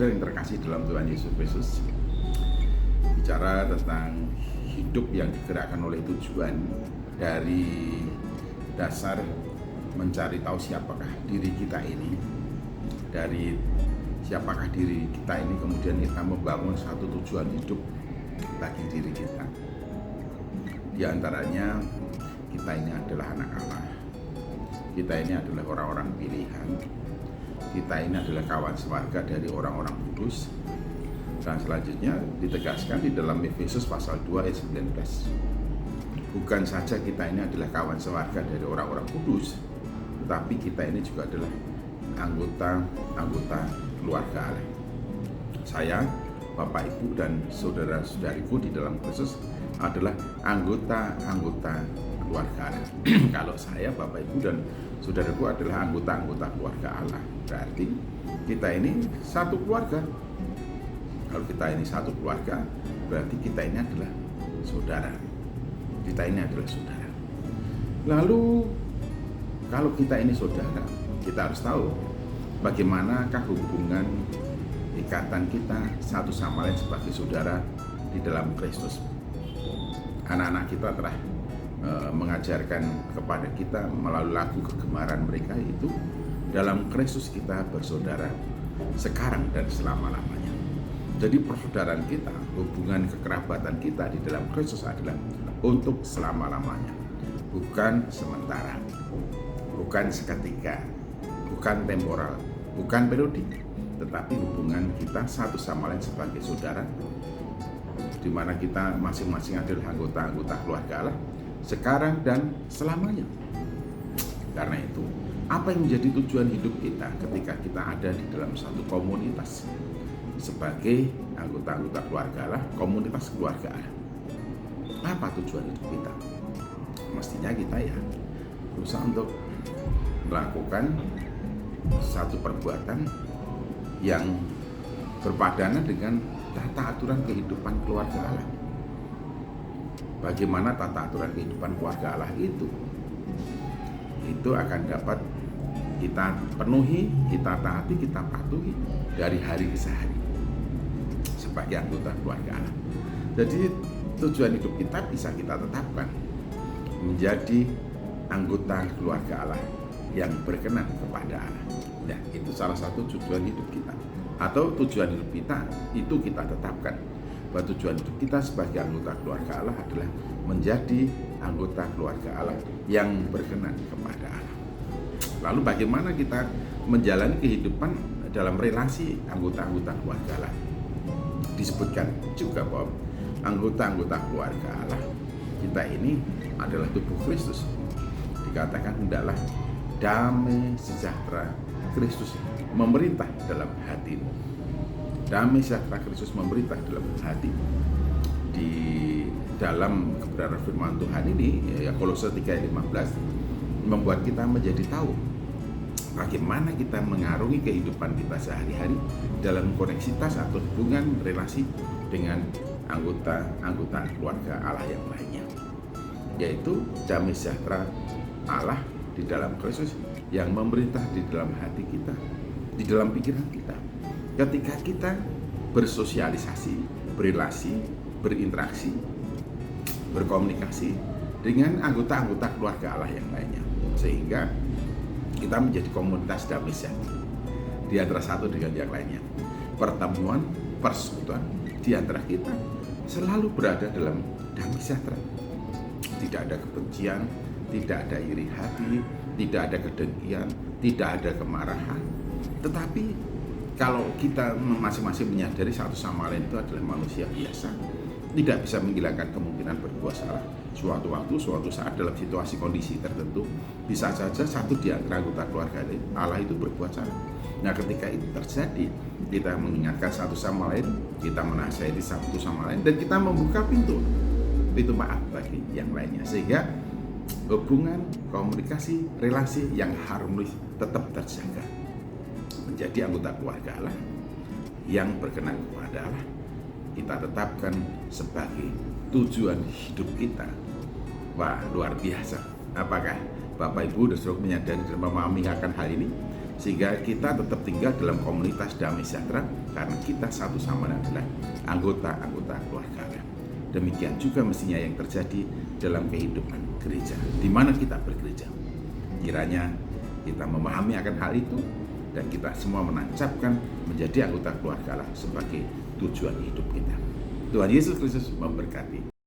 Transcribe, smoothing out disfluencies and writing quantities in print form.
Saudara yang terkasih dalam Tuhan Yesus Kristus, bicara tentang hidup yang digerakkan oleh tujuan dari dasar mencari tahu siapakah diri kita ini. Dari siapakah diri kita ini, kemudian kita membangun satu tujuan hidup bagi diri kita. Di antaranya, kita ini adalah anak Allah. Kita ini adalah orang-orang pilihan. Kita ini adalah kawan sewarga dari orang-orang kudus. Dan selanjutnya ditegaskan di dalam Efesus pasal 2 ayat 19. Bukan saja kita ini adalah kawan sewarga dari orang-orang kudus, tetapi kita ini juga adalah anggota keluarga Allah. Saya, Bapak, Ibu, dan saudara-saudariku di dalam Kristus adalah anggota keluarga Allah. Kalau saya, Bapak, Ibu, dan saudaraku adalah anggota keluarga Allah, berarti kita ini satu keluarga. Kalau kita ini satu keluarga, berarti kita ini adalah saudara. Kita ini adalah saudara. Lalu, kalau kita ini saudara, kita harus tahu bagaimanakah hubungan ikatan kita satu sama lain sebagai saudara di dalam Kristus. Anak-anak kita telah mengajarkan kepada kita melalui lagu kegemaran mereka itu, dalam Kristus kita bersaudara sekarang dan selama-lamanya. Jadi persaudaraan kita, hubungan kekerabatan kita di dalam Kristus adalah untuk selama-lamanya, bukan sementara, bukan seketika, bukan temporal, bukan periodik, tetapi hubungan kita satu sama lain sebagai saudara, di mana kita masing-masing adalah anggota keluarga Allah sekarang dan selamanya. Karena itu, apa yang menjadi tujuan hidup kita ketika kita ada di dalam satu komunitas sebagai anggota keluarga Allah, komunitas keluarga Allah? Apa tujuan hidup kita? Mestinya kita berusaha untuk melakukan satu perbuatan yang berpadanan dengan tata aturan kehidupan keluarga Allah. Bagaimana tata aturan kehidupan keluarga Allah itu akan dapat kita penuhi, kita taati, kita patuhi dari hari ke hari sebagai anggota keluarga Allah. Jadi tujuan hidup kita bisa kita tetapkan menjadi anggota keluarga Allah yang berkenan kepada Allah. Ya, itu salah satu tujuan hidup kita. Atau tujuan hidup kita itu kita tetapkan bahwa tujuan hidup kita sebagai anggota keluarga Allah adalah menjadi anggota keluarga Allah yang berkenan kepada Allah. Lalu bagaimana kita menjalani kehidupan dalam relasi anggota keluarga Allah? Disebutkan juga bahwa anggota keluarga Allah kita ini adalah tubuh Kristus. Dikatakan hendaklah damai sejahtera Kristus memerintah dalam hatimu. Damai sejahtera Kristus memerintah dalam hati. Di dalam kebenaran firman Tuhan ini, ya Kolose 3:15, membuat kita menjadi tahu bagaimana kita mengarungi kehidupan kita sehari-hari dalam koneksitas atau hubungan relasi dengan anggota keluarga Allah yang lainnya, yaitu damai sejahtera Allah di dalam Kristus yang memerintah di dalam hati kita, di dalam pikiran kita. Ketika kita bersosialisasi, berrelasi, berinteraksi, berkomunikasi dengan anggota keluarga Allah yang lainnya, sehingga kita menjadi komunitas damai sejahtera di antara satu dengan yang lainnya. Pertemuan, persekutuan di antara kita selalu berada dalam damai sejahtera. Tidak ada kebencian, tidak ada iri hati, tidak ada kedengkian, tidak ada kemarahan. Tetapi kalau kita masing-masing menyadari satu sama lain itu adalah manusia biasa, tidak bisa menghilangkan kemungkinan berbuat salah. Suatu waktu, suatu saat dalam situasi kondisi tertentu, bisa saja satu di antara anggota keluarga Allah itu berbuat salah. Nah, ketika itu terjadi, kita mengingatkan satu sama lain, kita menasihati satu sama lain, dan kita membuka pintu maaf bagi yang lainnya, sehingga hubungan, komunikasi, relasi yang harmonis tetap terjaga. Menjadi anggota keluarga Allah yang berkenan kepada Allah, kita tetapkan sebagai tujuan hidup kita. Wah, luar biasa. Apakah Bapak Ibu dan Saudara menyadari dan memahami akan hal ini? sehingga kita tetap tinggal dalam komunitas damai sejahtera karena kita satu sama lain adalah anggota-anggota keluarga Allah. Demikian juga mestinya yang terjadi dalam kehidupan gereja, di mana kita bergereja. Kiranya kita memahami akan hal itu dan kita semua menancapkan menjadi anggota keluarga Allah sebagai tujuan hidup kita. Tuhan Yesus Kristus memberkati.